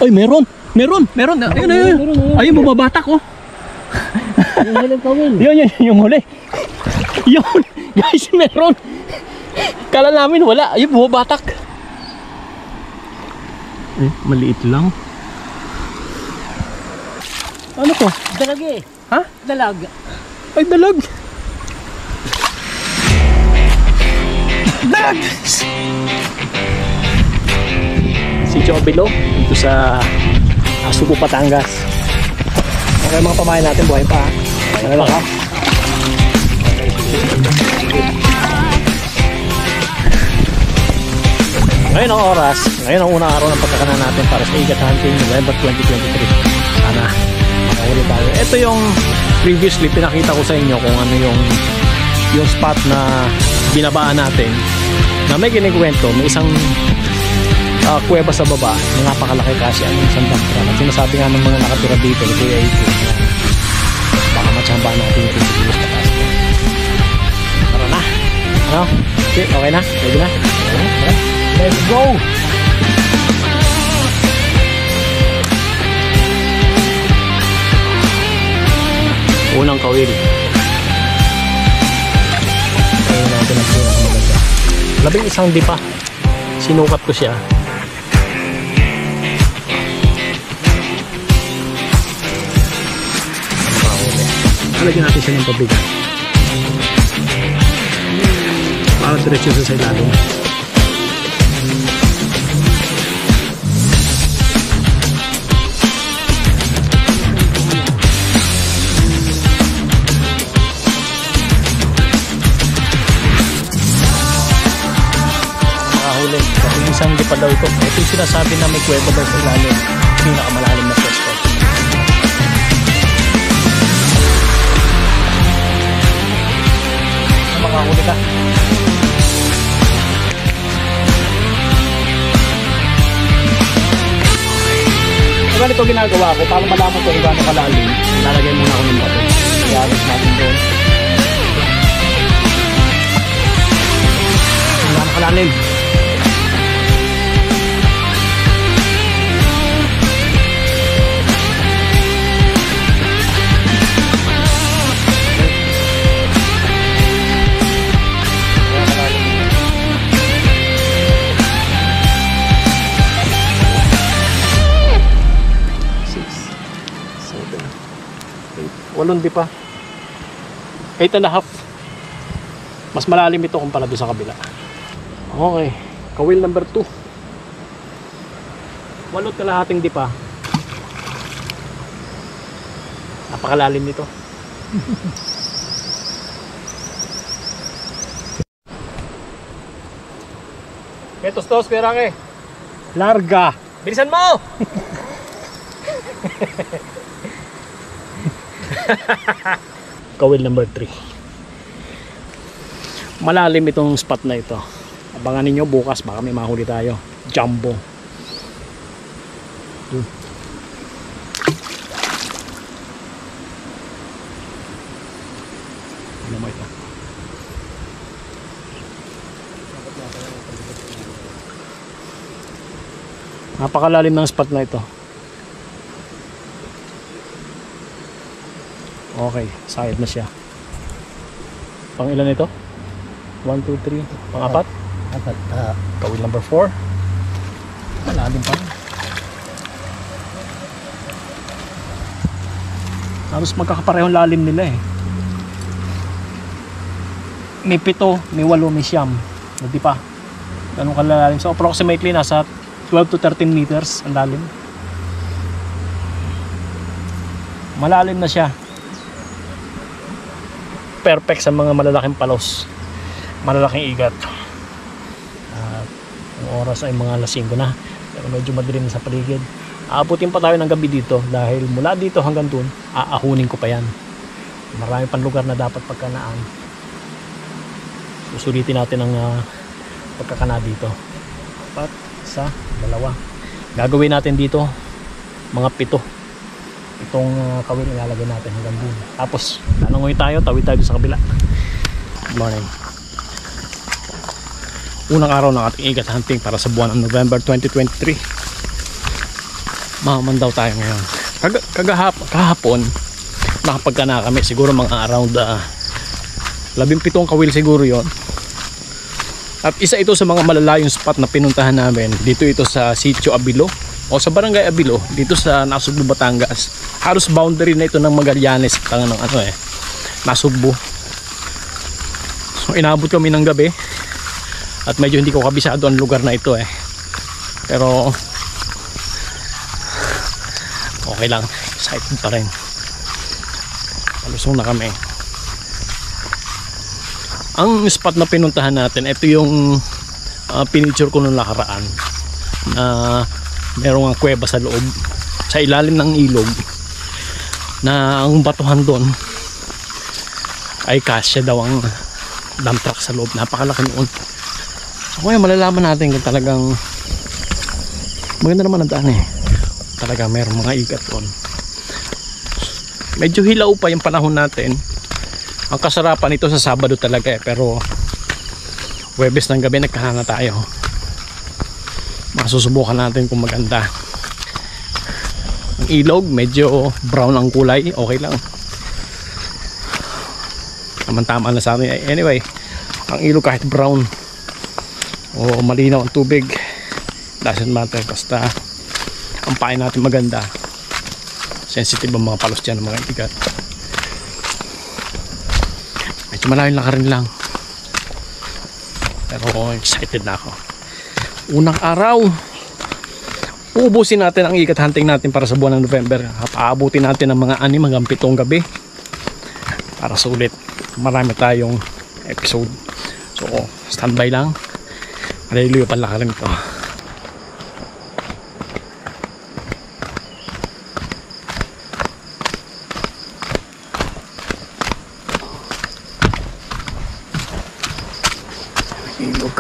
Ay, meron. Ayun, bumabatak oh. Yun, yung huli. Yun, guys, meron. Kala namin wala. Ayun, bumabatak. Maliit lang. Ano to? Dalag eh. Ha? Dalag. Ay, dalag. Dalag! Si Jobilo dito sa Subo, Batangas. Okay mga pamain natin, buhay pa. Ano lang ha? Ngayon ang oras, ngayon ang unang araw ng pagkakanan natin para sa Igat Hunting November 2023. Sana makahuli tayo. Ito yung previously pinakita ko sa inyo kung ano yung spot na binabaan natin na may kinikwento, may isang kuweba sa baba na napakalaki kasi ang isang dampra. At sinasabi nga ng mga nakatira dito ni Kuya Ito, baka matsambaan natin yung pinsipilos na taas. Tara na. Ano? Okay na? Ready na? Okay. Let's go! Unang kawil. Ayun natin ang pinakamaganda. 11 dipa. Sinukat ko siya. Lagyan natin siya ng pabigat para diretso sa ilalim. Makahuli kasi isang di pa daw ito. Ito yung sinasabi na may kuweba daw sa ilalim, pinakamalalim na pwesto. Makahuli ka. Ganito ginagawa ko para malaman ko kung gaano kalalim. Lalagay muna ako ng bato. Iayos natin doon. Gaano kalalim. Walon di pa. 8.5. Mas malalim ito kumpara doon sa kabila. Okay. Kawil number 2. 8.5 di pa. Napakalalim nito. Metos dos, pera ke. Larga. Bilisan mo! Kawil number 3. Malalim itong spot na ito. Abangan ninyo bukas, baka may mahuli tayo. Jumbo. Ano mo ito? Napakalalim ng spot na ito. Okay, side na siya. Pang ilan ito? 1, 2, 3. Pang apat? Apat. Kawil number 4. Malalim pa. Halos magkakaparehong lalim nila eh. May 7, may 8, may 9. Hindi pa. Ganun kalalalim. So approximately nasa 12 to 13 meters ang lalim. Malalim na siya. Perfect sa mga malalaking palos, malalaking igat. Ang oras ay mga 5 na, pero medyo madilim sa paligid. Aabutin pa tayo ng gabi dito dahil mula dito hanggang dun aahunin ko pa yan. Marami pang lugar na dapat pagkanaan. Susulitin natin ang pagkakana dito. 4, 1, 2. Gagawin natin dito mga 7. Itong kawil ilalagay natin hanggang dun. Tapos nanangoy tayo, tawid tayo sa kabila. Good morning. Unang araw ng ating Igat Hunting para sa buwan ng November 2023. Mahaman daw tayo ngayon. Kahapon nakapagka na kami, siguro mga around 17 kawil siguro yon. At isa ito sa mga malalayong spot na pinuntahan namin. Dito ito sa Sitio Abilo o sa Barangay Abilo, dito sa Nasugbu, Batangas. Halos boundary na ito ng Magallanes at ng Nasugbu. So inabot kami ng gabi at medyo hindi ko kabisado ang lugar na ito pero okay lang, excited pa rin. Palusong na kami. Ang spot na pinuntahan natin, ito yung pinicture ko nung nakaraan na merong kuweba sa loob, sa ilalim ng ilog, na ang batuhan doon ay kasya daw ang dump truck sa loob. Napakalaki noon. So kaya malalaman natin kung talagang maganda naman ang daan talaga merong mga ikat doon. Medyo hilaw pa yung panahon natin. Ang kasarapan ito sa Sabado talaga pero Huwebes ng gabi nagkahanga tayo. Masusubukan natin kung maganda. Ang ilog medyo brown ang kulay, okay lang. Tama-tama na sa atin. Anyway, ang ilog kahit brown o malinaw ang tubig, doesn't matter, basta ang pain natin maganda. Sensitive ang mga palos dyan, mga igat. Medyo malayong lakarin lang, pero excited na ako. Unang araw, uubusin natin ang ikat hunting natin para sa buwan ng November. Paabutin natin ng mga 6 hanggang 7 gabi para sulit. Marami tayong episode, so standby lang. Hallelujah, palakarin ito. Ilog.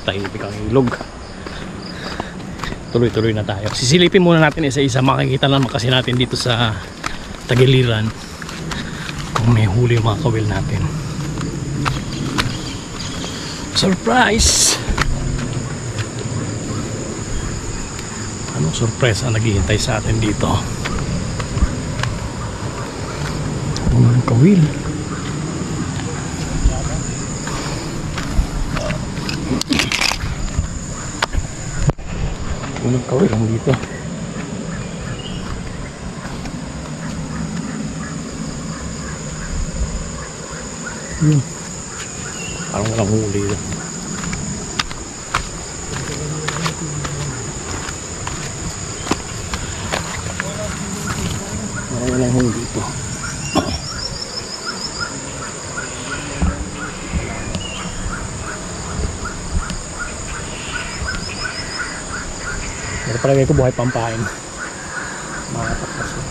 Tahimik ang ilog. Tuloy-tuloy na tayo. Sisilipin muna natin isa-isa. Makikita lang kasi natin dito sa Tagiliran kung may huli yung mga kawil natin. Surprise! Anong surprise ang naghihintay sa atin dito? Anong kawil? Anong kawil ang dito? Parang walang huli dito. Parang walang huli dito. Pero palagay ko buhay pampain. Makakapos yun.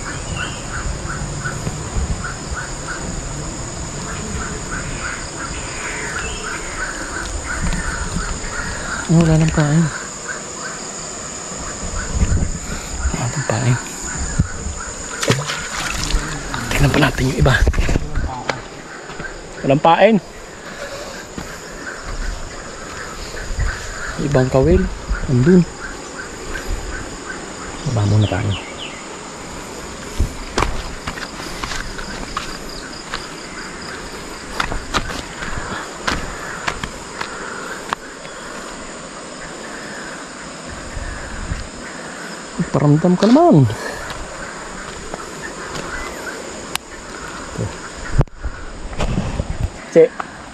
Wala nang kain. Wala nang pain. Tingnan pa natin yung iba. Walang pain. Ibang kawil. Andun. Baba muna tayo. Paramdam ka naman. Cek.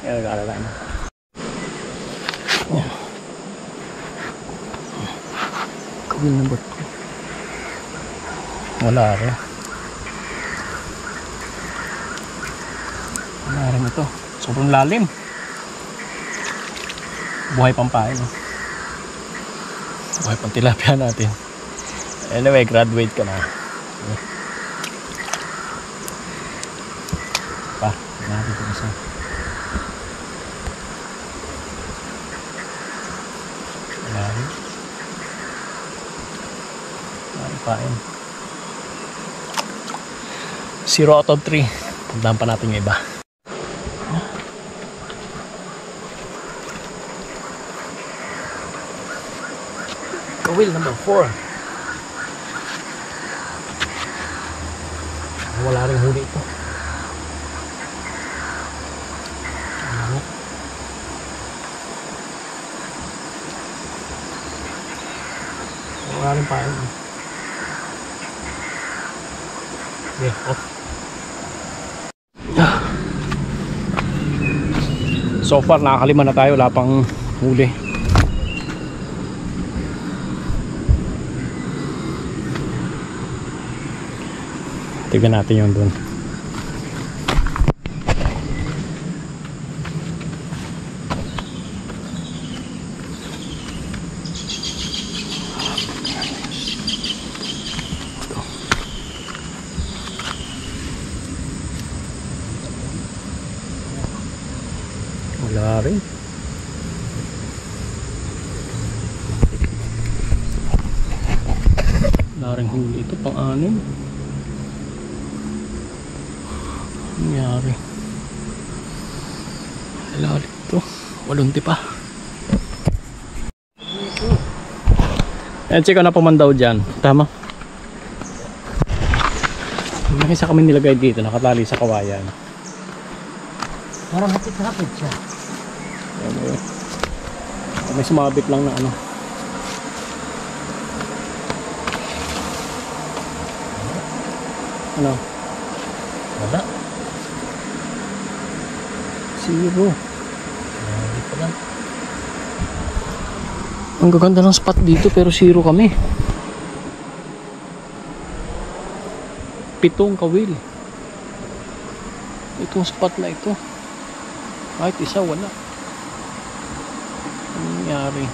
Yan, nag-aalala na. Kawil na ba ito? Wala rin. Wala rin ito. Sobrang lalim. Buhay pampain. Buhay pang tilapia natin. Anyway, graduate ka na. Pa, natin ito isa. Wala rin. pain. 0 out of 3. Puntahan pa natin yung iba. Wheel number 4. Wala rin huli ito. Wala rin pain. Okay, off. So far nakakalima na tayo, wala pang huli. Tignan natin yung doon. Wala rin. Wala rin huli ito, pang-anim. Nangyari. Lalit ito. 8 pa. Ayan, check na pumandaw dyan. Tama. May isa kami nilagay dito, nakatali sa kawayan. Parang hapit-hapit siya. Ayan, may sumabit lang na ano. Ano? Wala. 0. Hindi pa lang. Ang gaganda ng spot dito pero 0 kami. 7 kawil. Itong spot na ito. Kahit isa wala. Ano nangyari?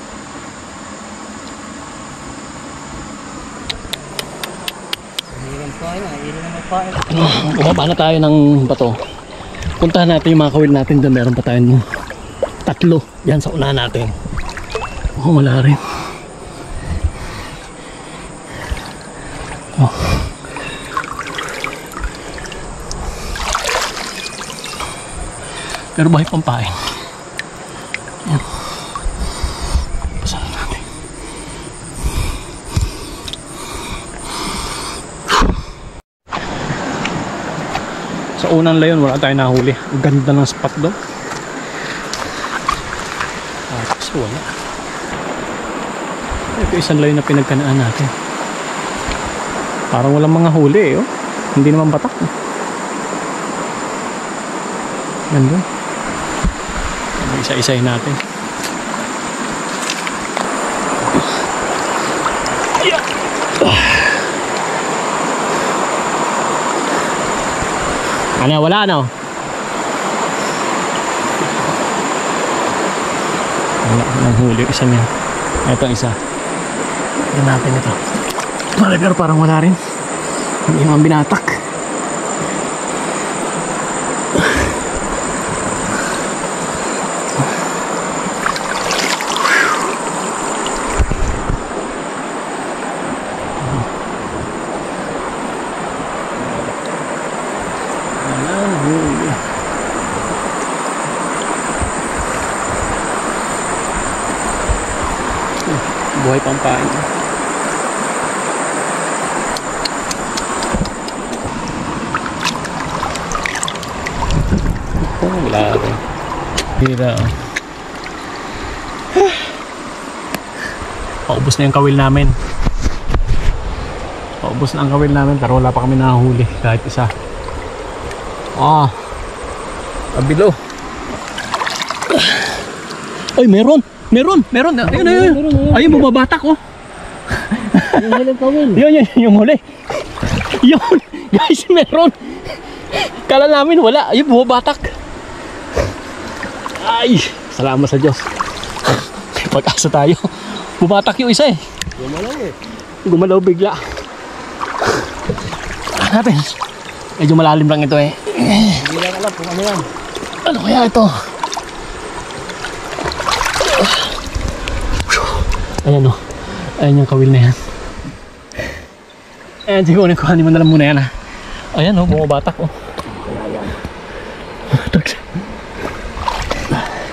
Hirang pain. Hirang naman pain. Bumaba na tayo ng bato. Puntahan natin yung mga kawil natin doon. Meron pa tayong 3 yan sa una natin. Oh, wala rin. Oh. Pero bahay pampain. Yan. Pasahan natin. Sa unang layon wala tayong nahuli. Ang ganda ng spot doon. Tapos wala. Ito isang layon na pinagkanaan natin. Parang walang mga huli eh, oh. Hindi naman batak. Ganda. Isa-isahin natin. Ano, wala ano? Wala nang huli, isa niya. Ito isa. Tignan natin ito. Pero parang wala rin. Hindi naman binatak. Buhay pampain. Oh, wala rin. Hira. Paubos na yung kawil namin. Paubos na ang kawil namin pero wala pa kami nahuli kahit isa. Abilo. Ay, meron. Meron. Ayun, bumabatak oh. Yung huling kawil. Yun, yung huli. Yun, guys, meron. Kala namin wala. Ayun, bumabatak. Ay, salamat sa Diyos. Mag-asa tayo. Bumatak yung isa eh. Gumalaw eh. Gumalaw bigla. Hanapin. Medyo malalim lang ito eh. Hindi lang alam kung ano yan. Ano kaya ito? Ayan o. Ayan yung kawil na yan. Ayan, siguro kuhanin mo na lang muna yan ha. Ayan o, bumabatak o.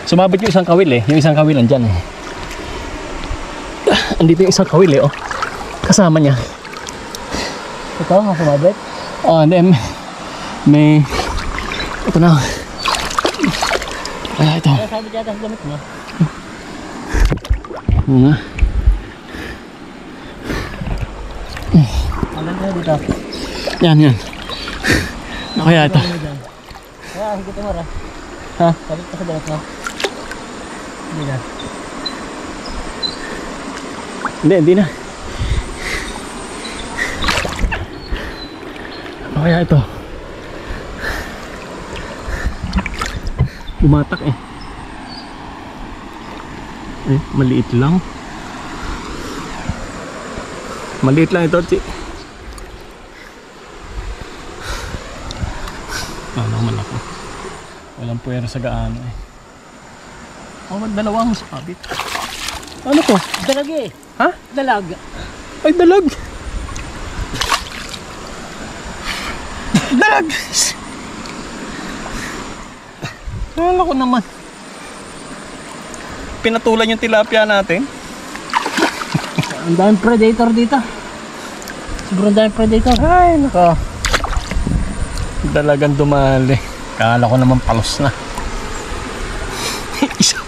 Sumabit yung isang kawil eh. Yung isang kawil nandyan eh. Andito yung isang kawil eh oh. Kasama niya. Ito, ang sumabit. Oh, and then may ito na. Kaya ito. Kaya sabi dyan sa damit mo. Nga. Ang ganda dito. Yan. Ano kaya ito? Kaya, higit mo ra. Ha? Sabit ka sa damit mo. Hindi na. Hindi na. Ano kaya ito? Bumatak eh. Maliit lang. Maliit lang ito, Chi. Ano malaki. Walang puwera sa gaano eh. Oh, dalawang sabit. Ano to? Dalag eh. Ha? Dalag. Ay, dalag! Dalag! Kala ko naman. Pinatulan yung tilapia natin. Ang daming predator dito. Sobrang daming predator. Ay, naka. Dalagang dumali. Kala ko naman palos na. Isa.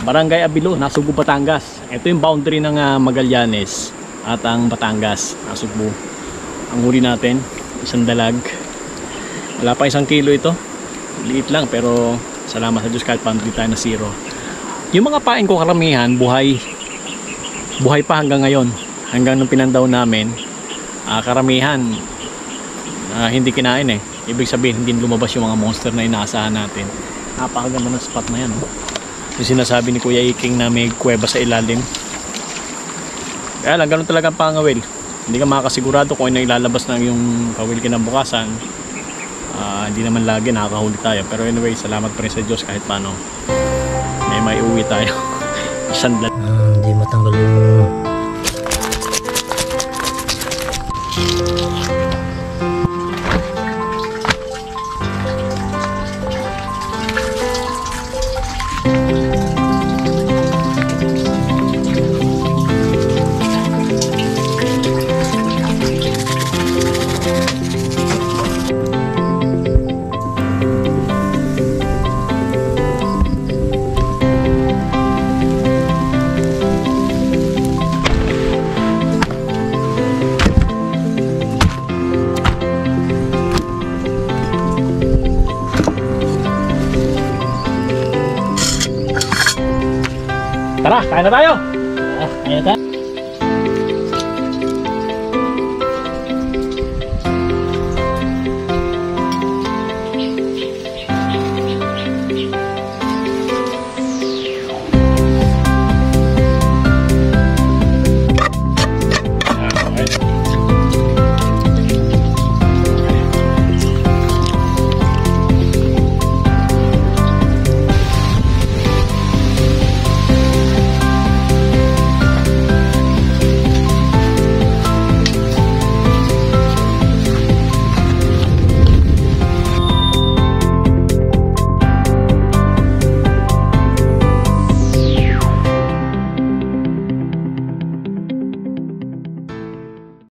Barangay Abilo, Nasugbu, Batangas. Ito yung boundary ng Magallanes at ang Batangas, Nasugbu. Ang huli natin, isang dalag. Wala pa 1 kilo ito. Liit lang pero salamat sa Diyos kahit paano di tayo na zero. Yung mga pain ko karamihan, buhay pa hanggang ngayon. Hanggang nung pinandaw namin, karamihan hindi kinain eh. Ibig sabihin, hindi lumabas yung mga monster na inaasahan natin. Napakaganda ng spot na yan. Yung sinasabi ni Kuya Iking na may kuweba sa ilalim. Kaya lang, ganun talaga ang pangawil. Hindi ka makakasigurado kung ano ilalabas ng yung kawil kinabukasan. Hindi naman lagi nakakahuli tayo. Pero anyway, salamat pa rin sa Diyos kahit paano. May uwi tayo. Isang dalag. Hindi matanggal yung... Tara, kain na tayo! Ayan tayo.